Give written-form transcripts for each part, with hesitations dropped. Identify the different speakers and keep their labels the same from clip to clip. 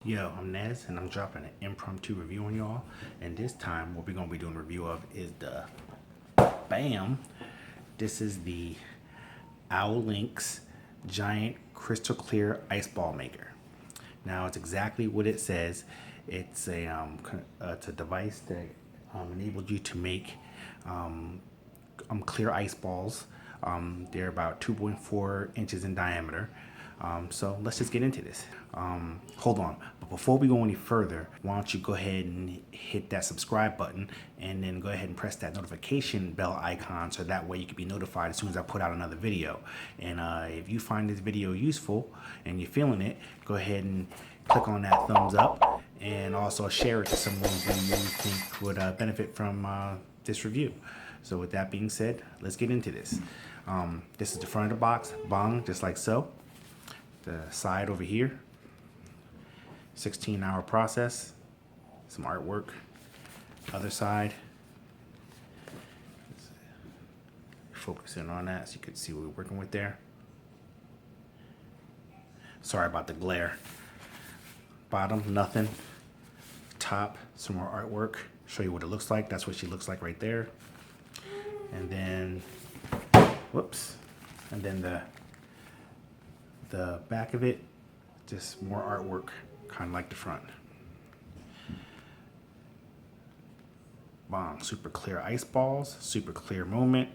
Speaker 1: Yo, I'm Nez, and I'm dropping an impromptu review on y'all. And this time, what we're going to be doing a review of is the BAM. This is the AuLINX Giant Crystal Clear Ice Ball Maker. Now, it's exactly what it says. It's a device that enables you to make clear ice balls. They're about 2.4 inches in diameter. So let's just get into this. Hold on, but before we go any further, why don't you go ahead and hit that subscribe button and then go ahead and press that notification bell icon so that way you can be notified as soon as I put out another video. And if you find this video useful and you're feeling it, go ahead and click on that thumbs up and also share it to someone who you think would benefit from this review. So with that being said, let's get into this. This is the front of the box, bong, just like so. The side over here, 16-hour process, some artwork. Other side, focusing on that so you can see what we're working with there. Sorry about the glare. Bottom, nothing. Top, some more artwork. Show you what it looks like. That's what she looks like right there. And then, whoops, and then the back of it, just more artwork, kind of like the front. Bomb, super clear ice balls, super clear moment,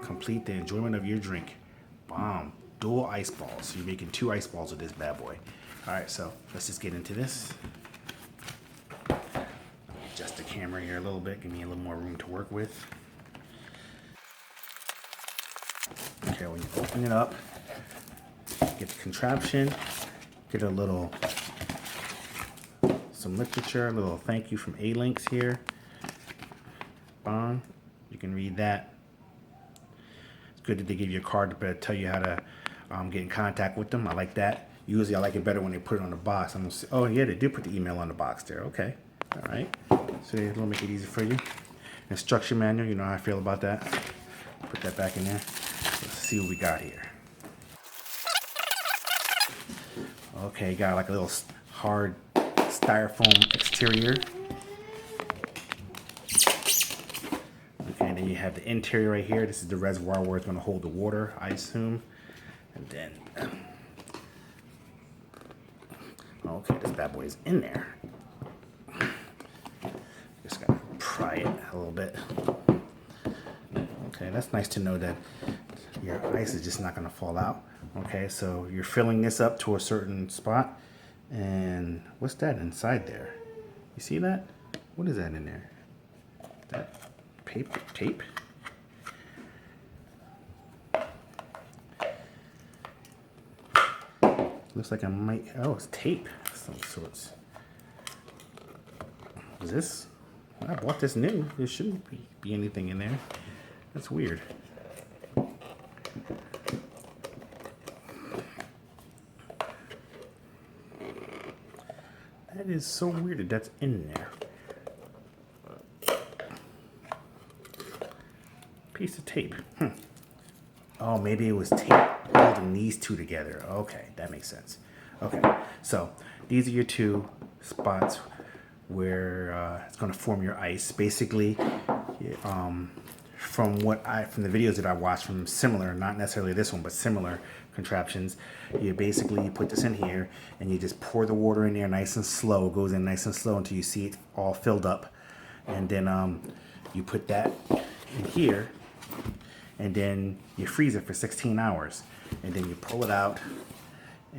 Speaker 1: complete the enjoyment of your drink. Bomb, dual ice balls. So you're making 2 ice balls with this bad boy. All right, so let's just get into this. Adjust the camera here a little bit, give me a little more room to work with. Okay, when you open it up, get the contraption, get a little, some literature, a little thank you from AuLINX here. Bong, you can read that. It's good that they give you a card to tell you how to get in contact with them. I like that. Usually I like it better when they put it on the box. I'm gonna say, oh yeah, they do put the email on the box there. Okay, all right. So they'll make it easy for you. Instruction manual, you know how I feel about that. Put that back in there. Let's see what we got here. Okay, got like a little hard styrofoam exterior. Okay, and then you have the interior right here. This is the reservoir where it's going to hold the water, I assume. And then, okay, this bad boy is in there. Just gotta pry it a little bit. Okay, that's nice to know that your ice is just not going to fall out. Okay, so you're filling this up to a certain spot. And what's that inside there? You see that? What is that in there? That paper, tape? Looks like I might, oh, it's tape of some sorts. Is this? I bought this new. There shouldn't be anything in there. That's weird. That is so weird that that's in there. Piece of tape. Oh, maybe it was tape holding these two together. Okay, that makes sense. Okay, so these are your 2 spots where it's going to form your ice. Basically, from the videos that I watched from similar, not necessarily this one, but similar contraptions, you put this in here and you just pour the water in there nice and slow. It goes in nice and slow until you see it all filled up, and then you put that in here, and then you freeze it for 16 hours, and then you pull it out,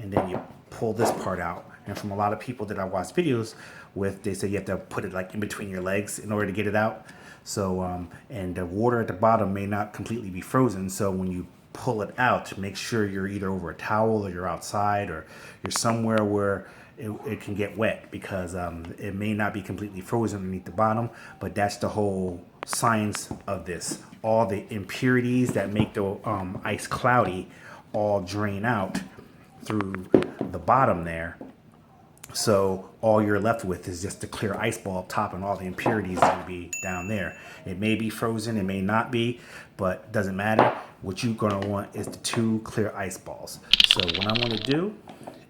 Speaker 1: and then you pull this part out. And from a lot of people that I watch videos with, they say you have to put it like in between your legs in order to get it out. So and the water at the bottom may not completely be frozen, so when you pull it out, make sure you're either over a towel or you're outside or you're somewhere where it can get wet, because it may not be completely frozen underneath the bottom. But that's the whole science of this. All the impurities that make the ice cloudy all drain out through the bottom there. So all you're left with is just the clear ice ball up top, and all the impurities are going to be down there. It may be frozen, it may not be, but it doesn't matter. What you're going to want is the 2 clear ice balls. So what I want to do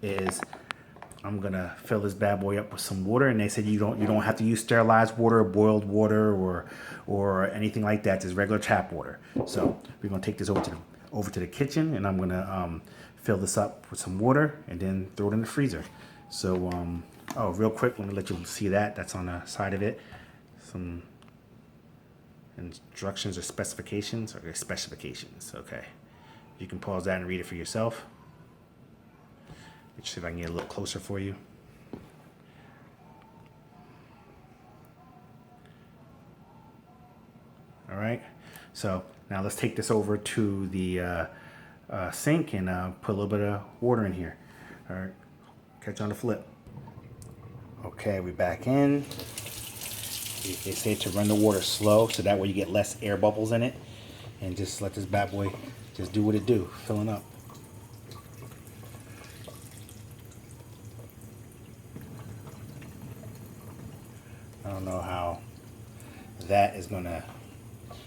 Speaker 1: is I'm gonna fill this bad boy up with some water, and they said you don't have to use sterilized water or boiled water or anything like that. Just regular tap water. So we're gonna take this over to the kitchen, and I'm gonna fill this up with some water and then throw it in the freezer. So oh, real quick, let me let you see that. That's on the side of it. Some instructions or specifications. Okay, specifications. Okay, you can pause that and read it for yourself. Let's see if I can get a little closer for you. All right, so now let's take this over to the sink and put a little bit of water in here. All right, catch you on the flip. Okay, we're back in. They say to run the water slow, so that way you get less air bubbles in it, and just let this bad boy just do what it do, filling up. I don't know how that is gonna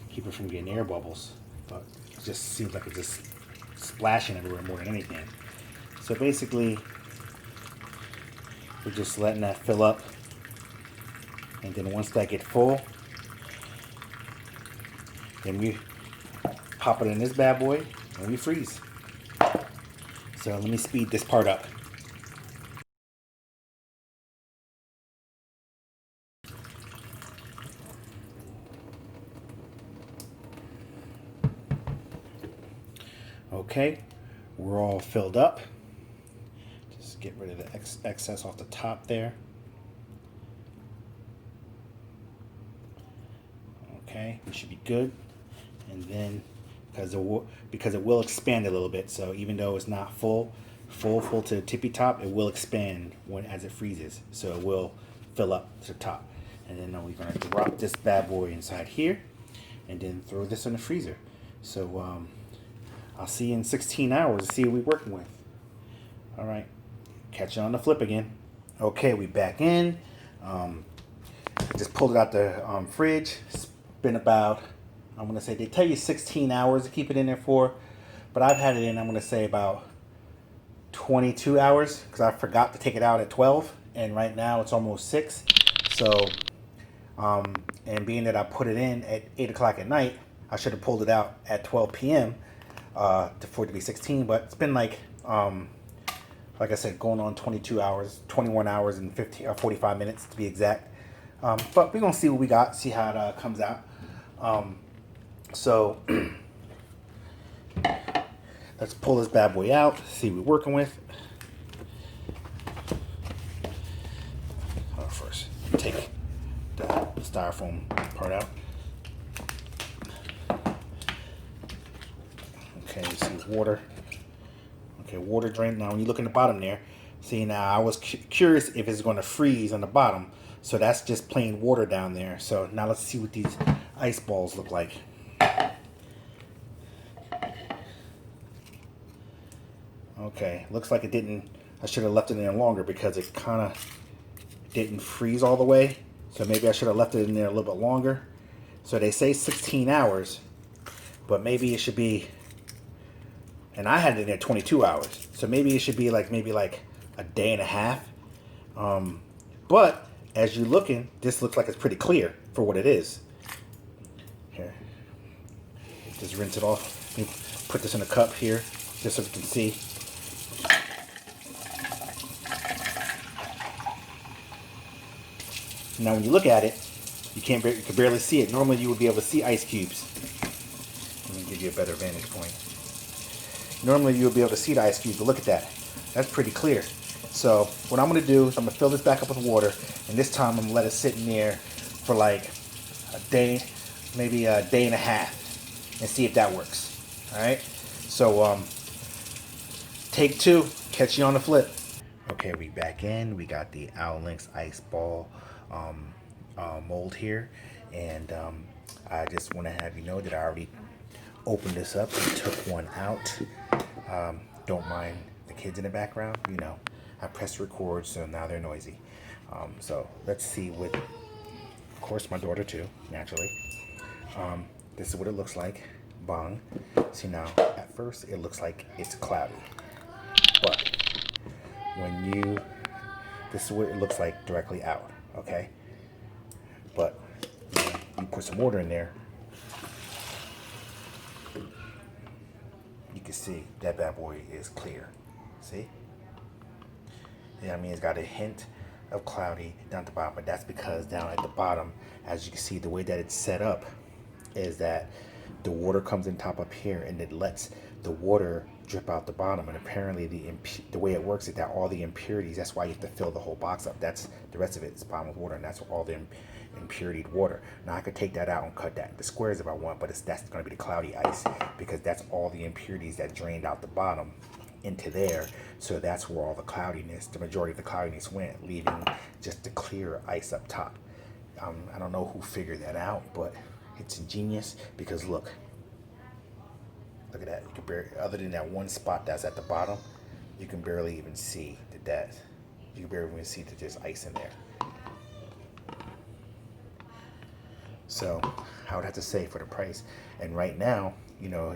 Speaker 1: keep it from getting air bubbles, but it just seems like it's just splashing everywhere more than anything. So basically, we're just letting that fill up, and then once that gets full, then we pop it in this bad boy and we freeze. So let me speed this part up. Okay, we're all filled up. Just get rid of the excess off the top there. Okay, we should be good. And then, because it will expand a little bit, so even though it's not full to the tippy top, it will expand as it freezes. So it will fill up to the top. And then we're gonna drop this bad boy inside here, and then throw this in the freezer. So I'll see you in 16 hours to see what we're working with. All right, catch you on the flip again. Okay, we back in. I just pulled it out the fridge. It's been about, I'm gonna say, they tell you 16 hours to keep it in there for, but I've had it in, I'm gonna say, about 22 hours, because I forgot to take it out at 12, and right now it's almost 6. So, and being that I put it in at 8 o'clock at night, I should have pulled it out at 12 p.m. For it to be 16, but it's been like I said, going on 22 hours, 21 hours and 45 minutes to be exact. But we're gonna see what we got, see how it comes out. So let's pull this bad boy out, see what we're working with. First, take the styrofoam part out. Okay, you see water. Okay, water drain. Now when you look in the bottom there, see, now I was curious if it's going to freeze on the bottom. So that's just plain water down there. So now let's see what these ice balls look like. Okay, looks like it didn't, I should have left it in there longer because it kind of didn't freeze all the way. So maybe I should have left it in there a little bit longer. So they say 16 hours, but maybe it should be, and I had it in there 22 hours. So maybe it should be maybe like a day and a half. But as you're looking, this looks like it's pretty clear for what it is. Here, just rinse it off. Let me put this in a cup here, just so you can see. Now when you look at it, you can barely see it. Normally you would be able to see ice cubes. Let me give you a better vantage point. Normally you would be able to see the ice cubes, but look at that. That's pretty clear. So what I'm going to do is I'm going to fill this back up with water, and this time I'm going to let it sit in there for like a day, maybe a day and a half, and see if that works. All right. So take 2. Catch you on the flip. Okay, we back in. We got the AuLINX ice ball mold here, and I just want to have you know that I already opened this up and took one out. Don't mind the kids in the background, you know. I pressed record, so now they're noisy. So let's see what, of course, my daughter too, naturally. This is what it looks like. Bong. See, now at first it looks like it's cloudy, but when you This is what it looks like directly out, okay? But you put some water in there, you can see that bad boy is clear. See? Yeah, I mean, it's got a hint of cloudy down at the bottom, but that's because down at the bottom, as you can see, the way that it's set up is that the water comes in top up here and it lets the water drip out the bottom. And apparently the way it works is that all the impurities, that's why you have to fill the whole box up. That's the rest of it is bottom with water, and that's all the impurity water. Now I could take that out and cut that into squares if I want, but that's going to be the cloudy ice, because that's all the impurities that drained out the bottom into there. So that's where all the cloudiness, the majority of the cloudiness went, leaving just the clear ice up top. I don't know who figured that out, but it's ingenious, because look at that. You can barely, other than that one spot that's at the bottom, you can barely even see that you can barely even see that there's ice in there. So I would have to say for the price, and right now, you know,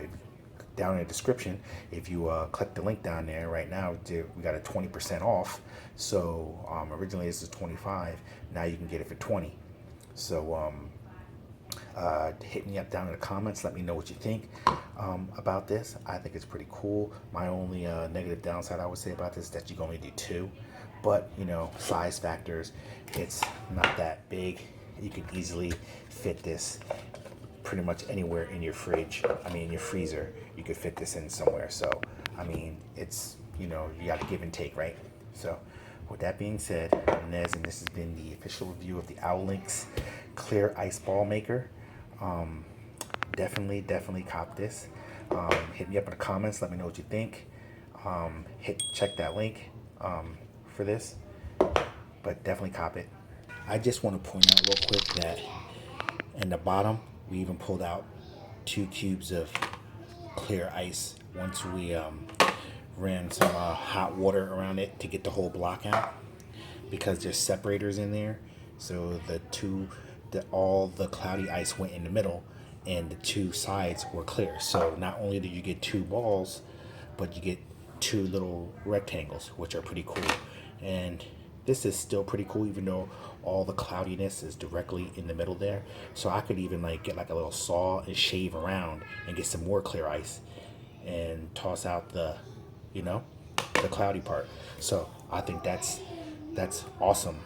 Speaker 1: down in the description, if you click the link down there right now, we got a 20% off. So originally this is 25, now you can get it for 20. So hit me up down in the comments, let me know what you think about this. I think it's pretty cool. My only negative downside I would say about this is that you can only do 2, but you know, size factors, it's not that big. You can easily fit this pretty much anywhere in your fridge. I mean, in your freezer, you could fit this in somewhere. So, I mean, it's, you know, you got to give and take, right? So, with that being said, I'm Nez, and this has been the official review of the AuLINX Clear Ice Ball Maker. Definitely cop this. Hit me up in the comments, let me know what you think. Check that link for this, but definitely cop it. I just want to point out real quick that in the bottom, we even pulled out 2 cubes of clear ice once we ran some hot water around it to get the whole block out, because there's separators in there. So all the cloudy ice went in the middle, and the 2 sides were clear. So not only do you get 2 balls, but you get 2 little rectangles, which are pretty cool. And this is still pretty cool, even though all the cloudiness is directly in the middle there. So I could even like get like a little saw and shave around and get some more clear ice and toss out the, you know, the cloudy part. So I think that's awesome.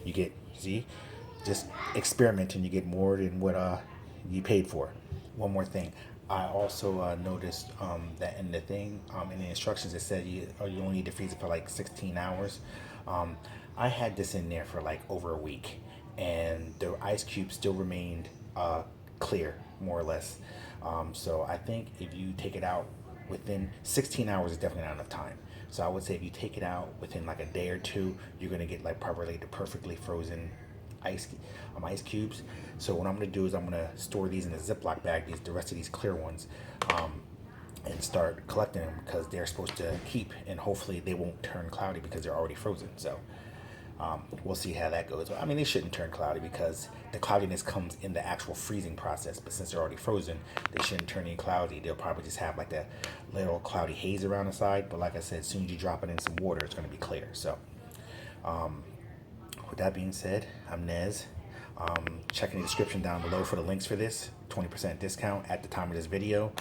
Speaker 1: You get, see, just experiment and you get more than what you paid for. One more thing, I also noticed that in the thing, in the instructions, it said you only need to freeze it for like 16 hours. I had this in there for like over a week, and the ice cube still remained clear, more or less. So I think if you take it out within 16 hours is definitely not enough time. So I would say if you take it out within like a day or 2, you're gonna get like probably the perfectly frozen ice cubes. So what I'm gonna do is I'm gonna store these in a Ziploc bag, the rest of these clear ones, and start collecting them, because they're supposed to keep, and hopefully they won't turn cloudy because they're already frozen. So we'll see how that goes. I mean, they shouldn't turn cloudy because the cloudiness comes in the actual freezing process, but since they're already frozen, they shouldn't turn any cloudy. They'll probably just have like that little cloudy haze around the side, but like I said, as soon as you drop it in some water, it's going to be clear. So with that being said, I'm Nez. Check in the description down below for the links for this 20% discount at the time of this video.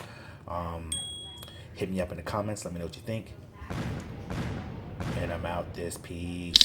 Speaker 1: Hit me up in the comments, let me know what you think, and I'm out this piece.